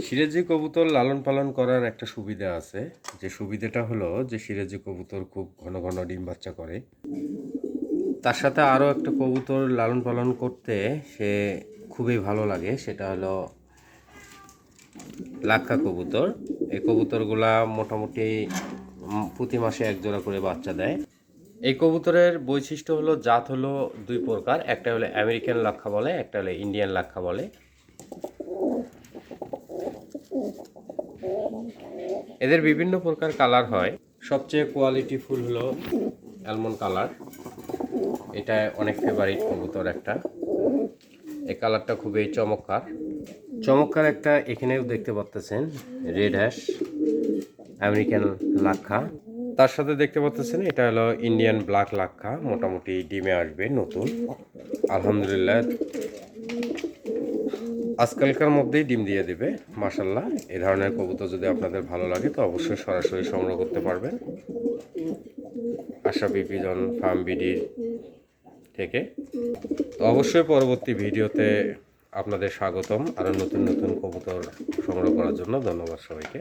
সিরাজি কবুতর লালন পালন করার একটা সুবিধা আছে, যে সুবিধাটা হলো যে সিরাজি কবুতর খুব ঘন ঘন ডিম বাচ্চা করে। তার সাথে আরও একটা কবুতর লালন পালন করতে সে খুবই ভালো লাগে, সেটা হলো লাক্ষা কবুতর। এই কবুতরগুলা মোটামুটি প্রতি মাসে এক জোড়া করে বাচ্চা দেয়। এই কবুতরের বৈশিষ্ট্য হলো, জাত হলো দুই প্রকার, একটা হলো আমেরিকান লাক্ষা বলে, একটা হলো ইন্ডিয়ান লাক্ষা বলে। এদের বিভিন্ন প্রকার কালার হয়, সবচেয়ে কোয়ালিটিফুল হলো অ্যালমন্ড কালার। এটা অনেক ফেভারিট কবুতর একটা। এই কালারটা খুবই চমৎকার চমৎকার একটা। এখানেও দেখতে পাচ্ছেন রেড হ্যাশ আমেরিকান লাক্ষা। তার সাথে দেখতে পাচ্ছেন এটা হলো ইন্ডিয়ান ব্ল্যাক লাক্ষা, মোটামুটি ডিমে আসবে নতুন, আলহামদুলিল্লাহ আজকালকার মধ্যেই ডিম দিয়ে দেবে মাশাল্লাহ। এই ধরনের কবুতর যদি আপনাদের ভালো লাগে তো অবশ্যই সরাসরি সংগ্রহ করতে পারবেন আশরাফি পিজন ফার্ম বিডি থেকে। তো অবশ্যই পরবর্তী ভিডিওতে আপনাদের স্বাগতম আরও নতুন নতুন কবুতর সংগ্রহ করার জন্য। ধন্যবাদ সবাইকে।